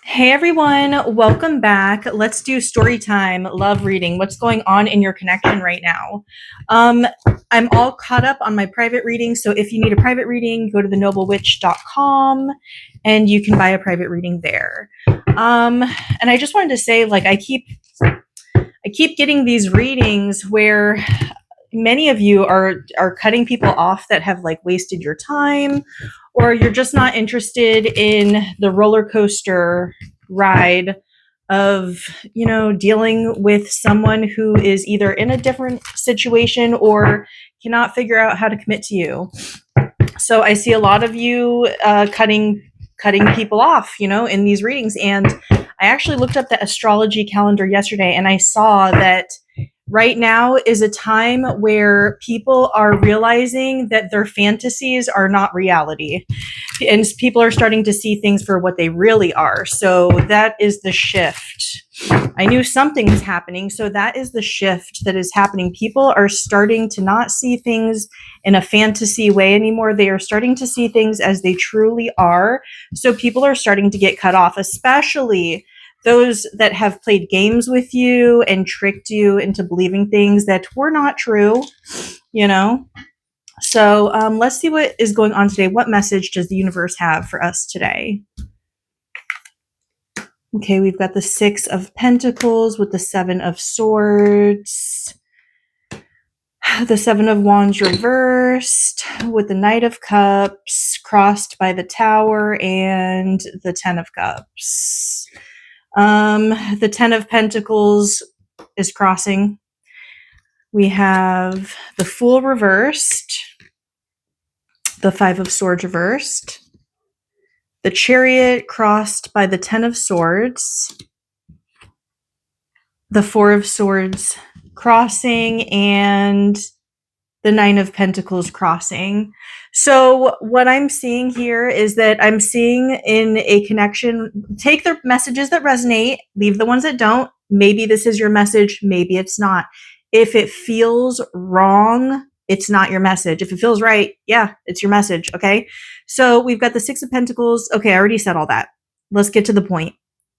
Hey everyone, welcome back. Let's do story time, love reading. What's going on in your connection right now? I'm all caught up on my private reading, so if you need a private reading, go to thenoblewitch.com and you can buy a private reading there. And I just wanted to say, I keep getting these readings where many of you are cutting people off that have wasted your time, or you're just not interested in the roller coaster ride of dealing with someone who is either in a different situation or cannot figure out how to commit to you. So I see a lot of you cutting people off in these readings. And I actually looked up the astrology calendar yesterday, and I saw that right now is a time where people are realizing that their fantasies are not reality, and people are starting to see things for what they really are. So that is the shift. I knew something was happening, so that is the shift that is happening. People are starting to not see things in a fantasy way anymore. They are starting to see things as they truly are. So people are starting to get cut off, especially those that have played games with you and tricked you into believing things that were not true, you know? So let's see what is going on today. What message does the universe have for us today? Okay, we've got the Six of Pentacles with the Seven of Swords, the Seven of Wands reversed with the Knight of Cups crossed by the Tower and the Ten of Cups. The Ten of Pentacles is crossing. We have the Fool reversed, the Five of Swords reversed, the Chariot crossed by the Ten of Swords, the Four of Swords crossing, and the Nine of Pentacles crossing. So what I'm seeing here is that I'm seeing in a connection, take the messages that resonate, leave the ones that don't. Maybe this is your message, maybe it's not. If it feels wrong, it's not your message. If it feels right, yeah, it's your message, okay? So we've got the Six of Pentacles. Okay, I already said all that. Let's get to the point.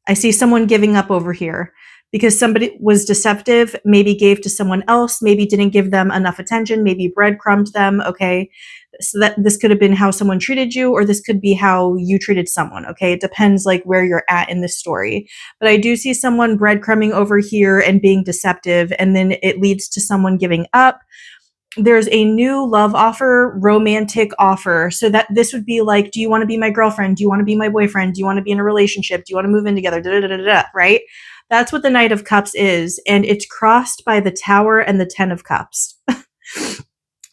I see someone giving up over here because somebody was deceptive, maybe gave to someone else, maybe didn't give them enough attention, maybe breadcrumbed them, okay? So that this could have been how someone treated you, or this could be how you treated someone, okay? It depends where you're at in this story. But I do see someone breadcrumbing over here and being deceptive, and then it leads to someone giving up. There's a new love offer, romantic offer. So that this would be do you want to be my girlfriend? Do you want to be my boyfriend? Do you want to be in a relationship? Do you want to move in together? Da, da, da, da, da, right? That's what the Knight of Cups is. And it's crossed by the Tower and the Ten of Cups.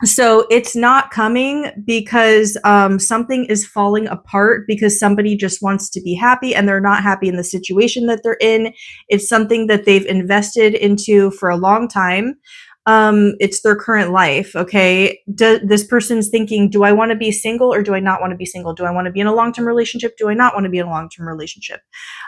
So it's not coming because something is falling apart because somebody just wants to be happy and they're not happy in the situation that they're in. It's something that they've invested into for a long time. It's their current life. Okay. This person's thinking, do I want to be single or do I not want to be single? Do I want to be in a long-term relationship? Do I not want to be in a long-term relationship?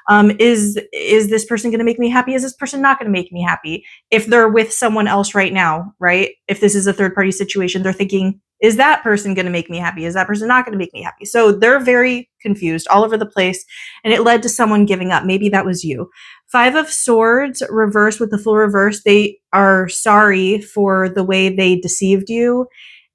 Is this person going to make me happy? Is this person not going to make me happy? If they're with someone else right now, right? If this is a third party situation, they're thinking, is that person going to make me happy? Is that person not going to make me happy? So they're very confused all over the place. And it led to someone giving up. Maybe that was you. Five of Swords reversed with the Fool reverse. They are sorry for the way they deceived you.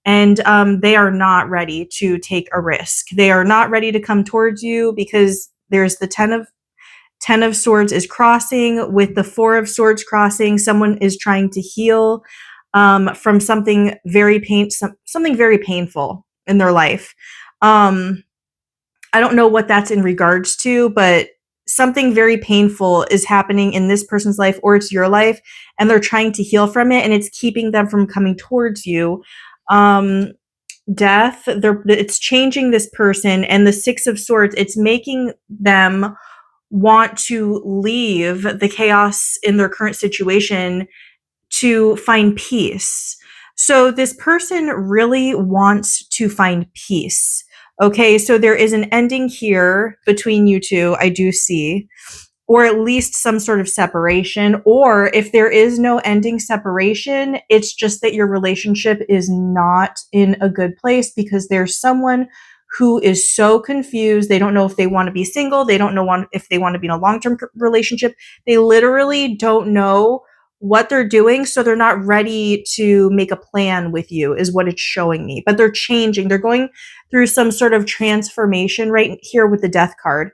And they are not ready to take a risk. They are not ready to come towards you because there's the Ten of Swords is crossing with the Four of Swords crossing. Someone is trying to heal from something very painful in their life. I don't know what that's in regards to, but something very painful is happening in this person's life, or it's your life, and they're trying to heal from it, and it's keeping them from coming towards you. Death, it's changing this person, and the Six of Swords, it's making them want to leave the chaos in their current situation to find peace. So this person really wants to find peace. Okay, so there is an ending here between you two, I do see, or at least some sort of separation. Or if there is no ending separation, it's just that your relationship is not in a good place because there's someone who is so confused. They don't know if they want to be single. They don't know if they want to be in a long-term relationship. They literally don't know what they're doing, so they're not ready to make a plan with you, is what it's showing me. But they're changing. They're going through some sort of transformation right here with the Death card.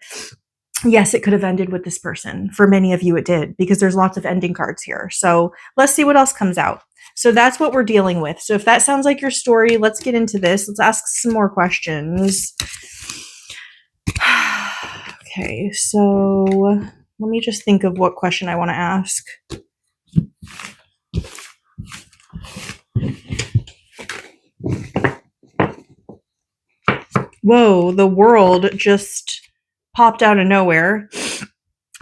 Yes, it could have ended with this person. For many of you, it did, because there's lots of ending cards here. So let's see what else comes out. So that's what we're dealing with. So if that sounds like your story, let's get into this. Let's ask some more questions. Okay, so let me just think of what question I want to ask. Whoa, the world just popped out of nowhere.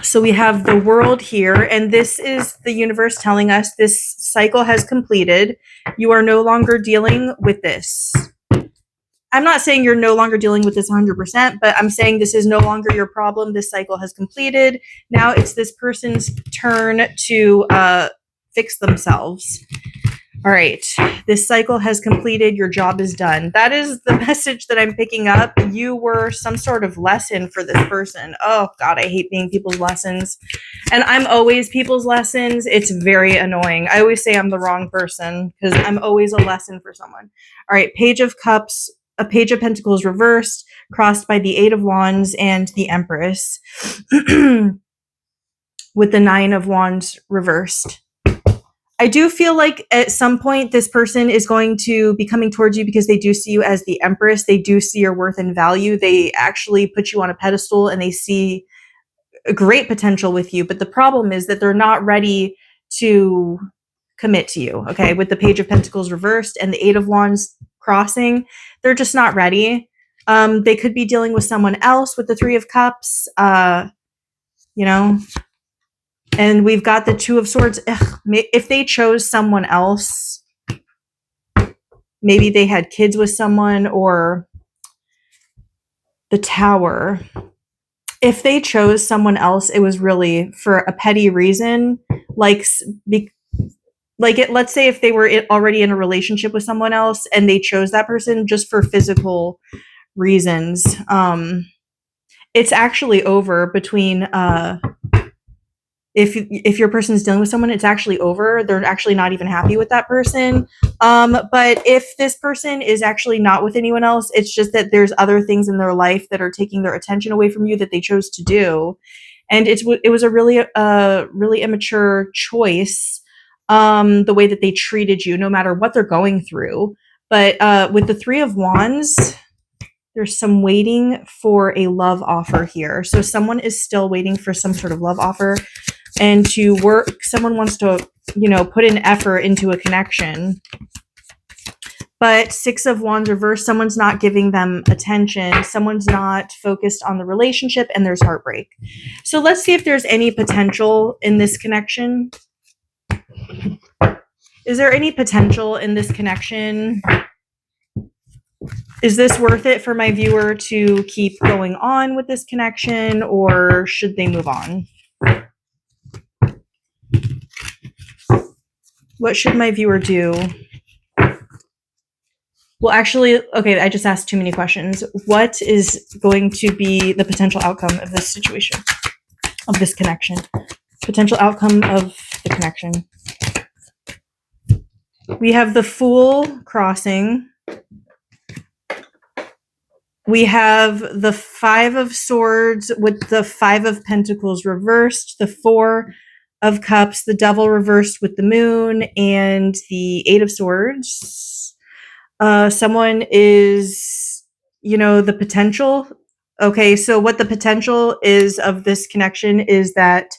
So we have the world here, and this is the universe telling us this cycle has completed. You are no longer dealing with this. I'm not saying you're no longer dealing with this 100%, but I'm saying this is no longer your problem. This cycle has completed. Now it's this person's turn to fix themselves. All right, this cycle has completed. Your job is done. That is the message that I'm picking up. You were some sort of lesson for this person. Oh God, I hate being people's lessons. And I'm always people's lessons. It's very annoying. I always say I'm the wrong person because I'm always a lesson for someone. All right, Page of Cups, a Page of Pentacles reversed, crossed by the Eight of Wands and the Empress, with the Nine of Wands reversed. I do feel like at some point this person is going to be coming towards you because they do see you as the Empress. They do see your worth and value. They actually put you on a pedestal and they see a great potential with you. But the problem is that they're not ready to commit to you. Okay. With the Page of Pentacles reversed and the Eight of Wands crossing, they're just not ready. They could be dealing with someone else with the Three of Cups, you know. And we've got the Two of Swords. Ugh, if they chose someone else, maybe they had kids with someone, or the Tower. If they chose someone else, it was really for a petty reason. Let's say if they were already in a relationship with someone else and they chose that person just for physical reasons. It's actually over between if your person's dealing with someone, it's actually over. They're actually not even happy with that person. But if this person is actually not with anyone else, it's just that there's other things in their life that are taking their attention away from you that they chose to do. And it was a really immature choice, the way that they treated you, no matter what they're going through. But with the Three of Wands, there's some waiting for a love offer here. So someone is still waiting for some sort of love offer and to work. Someone wants to, put an effort into a connection. But Six of Wands reversed, someone's not giving them attention. Someone's not focused on the relationship, and there's heartbreak. So let's see if there's any potential in this connection. Is there any potential in this connection? Is this worth it for my viewer to keep going on with this connection, or should they move on? What should my viewer do? Well, actually, okay, I just asked too many questions. What is going to be the potential outcome of this situation, of this connection? Potential outcome of the connection. We have the Fool crossing. We have the Five of Swords with the Five of Pentacles reversed, the Four of Cups, the Devil reversed with the Moon, and the Eight of Swords. Someone is, the potential. Okay, so what the potential is of this connection is that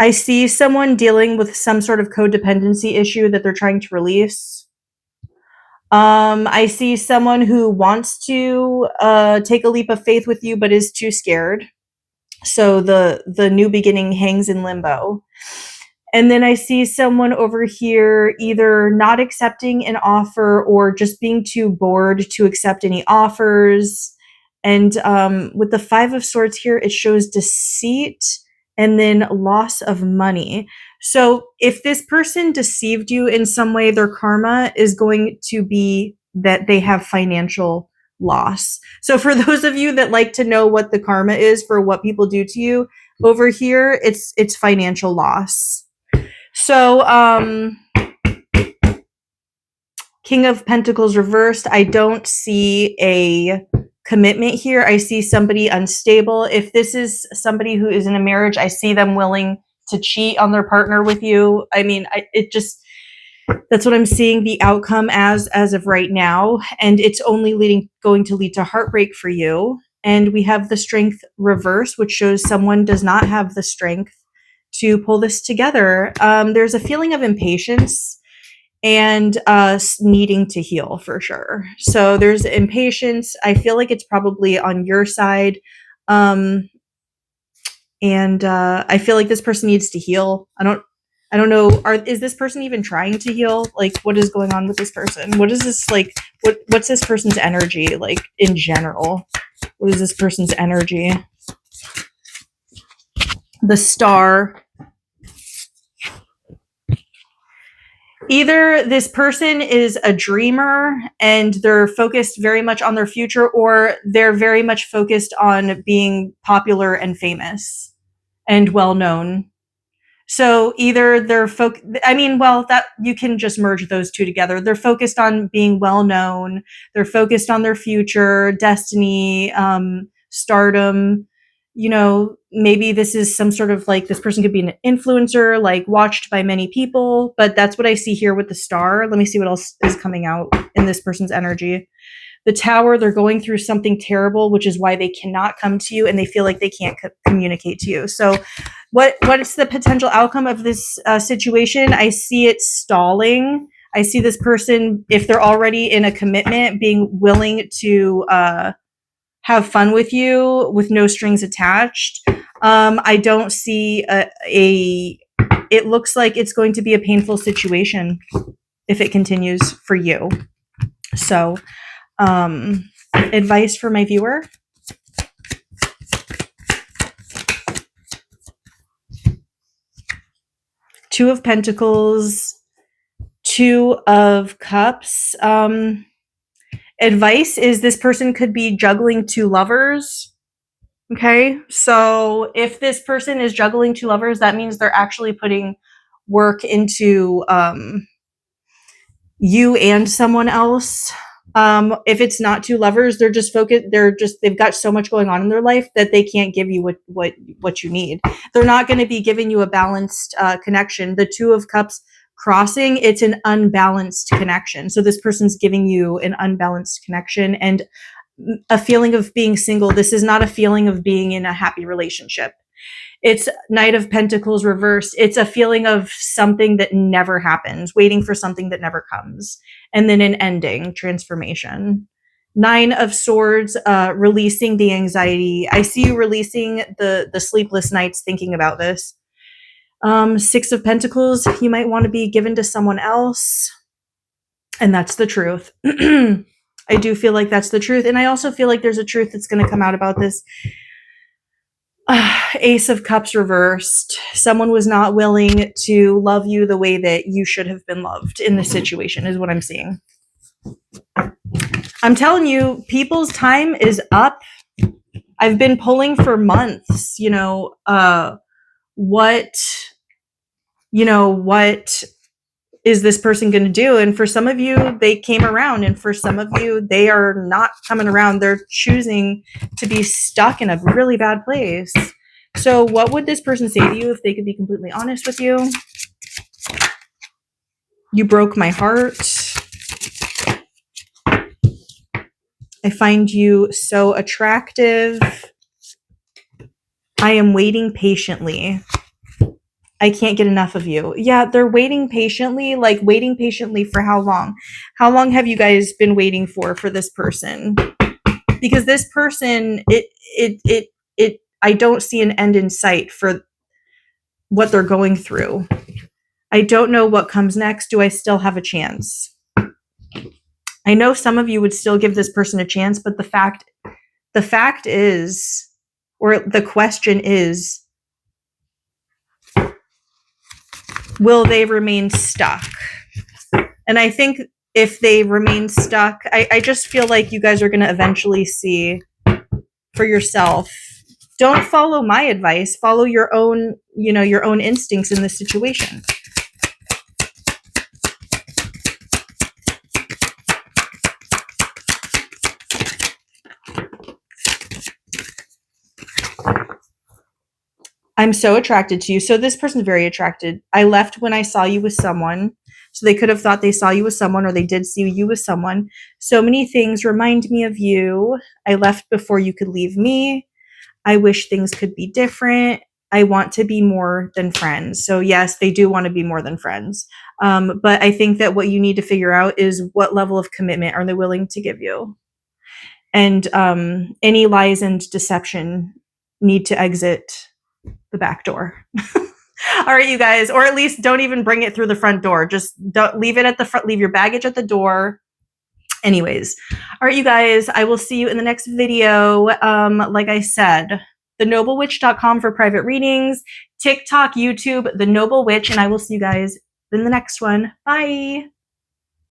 I see someone dealing with some sort of codependency issue that they're trying to release. I see someone who wants to take a leap of faith with you, but is too scared. So the new beginning hangs in limbo. And then I see someone over here either not accepting an offer or just being too bored to accept any offers. And with the Five of Swords here, it shows deceit and then loss of money. So if this person deceived you in some way, their karma is going to be that they have financial loss. So for those of you that like to know what the karma is for what people do to you, over here it's financial loss. So King of Pentacles reversed, I don't see a commitment here. I see somebody unstable. If this is somebody who is in a marriage, I see them willing to cheat on their partner with you. I mean, that's what I'm seeing the outcome as of right now, and it's only going to lead to heartbreak for you. And we have the Strength reverse, which shows someone does not have the strength to pull this together. There's a feeling of impatience and needing to heal for sure. So there's impatience. I feel like it's probably on your side. And I feel like this person needs to heal. I don't know. Is this person even trying to heal? Like, what is going on with this person? What is this like? What's this person's energy like in general? What is this person's energy? The Star. Either this person is a dreamer and they're focused very much on their future, or they're very much focused on being popular and famous and well known. So either they're that you can just merge those two together. They're focused on being well known. They're focused on their future, destiny, stardom. Maybe this is some sort of like, this person could be an influencer, like watched by many people, but that's what I see here with the Star. Let me see what else is coming out in this person's energy. The Tower, they're going through something terrible, which is why they cannot come to you and they feel like they can't communicate to you. So what's the potential outcome of this situation? I see it stalling. I see this person, if they're already in a commitment, being willing to have fun with you with no strings attached. I don't see it looks like it's going to be a painful situation if it continues for you. So advice for my viewer. Two of Pentacles, Two of Cups. Advice is this person could be juggling two lovers. Okay, so if this person is juggling two lovers, that means they're actually putting work into you and someone else. If it's not two lovers, they're just focused. They've got so much going on in their life that they can't give you what you need. They're not going to be giving you a balanced connection. The Two of Cups crossing, it's an unbalanced connection. So this person's giving you an unbalanced connection and a feeling of being single. This is not a feeling of being in a happy relationship. It's Knight of Pentacles reversed. It's a feeling of something that never happens, waiting for something that never comes, and then an ending, transformation. Nine of Swords, releasing the anxiety. I see you releasing the sleepless nights thinking about this. Six of Pentacles, you might want to be given to someone else, and that's the truth. I do feel like that's the truth, and I also feel like there's a truth that's going to come out about this. Ace of Cups reversed. Someone was not willing to love you the way that you should have been loved in this situation, is what I'm seeing. I'm telling you, people's time is up. I've been pulling for months, what is this person going to do? And for some of you, they came around, and for some of you, they are not coming around. They're choosing to be stuck in a really bad place. So what would this person say to you if they could be completely honest with you? You broke my heart. I find you so attractive. I am waiting patiently. I can't get enough of you. Yeah, they're waiting patiently. Like, waiting patiently for how long? How long have you guys been waiting for this person? Because this person, I don't see an end in sight for what they're going through. I don't know what comes next. Do I still have a chance? I know some of you would still give this person a chance, but the fact is, or the question is, will they remain stuck? And I think if they remain stuck, I just feel like you guys are going to eventually see for yourself. Don't follow my advice. Follow your own, your own instincts in this situation. I'm so attracted to you. So this person's very attracted. I left when I saw you with someone. So they could have thought they saw you with someone, or they did see you with someone. So many things remind me of you. I left before you could leave me. I wish things could be different. I want to be more than friends. So yes, they do want to be more than friends. But I think that what you need to figure out is what level of commitment are they willing to give you? And any lies and deception need to exit the back door. All right, you guys, or at least don't even bring it through the front door. Just don't leave it at the front, leave your baggage at the door. Anyways, all right, you guys, I will see you in the next video. Like I said, thenoblewitch.com for private readings, TikTok, YouTube, The Noble Witch, and I will see you guys in the next one. Bye.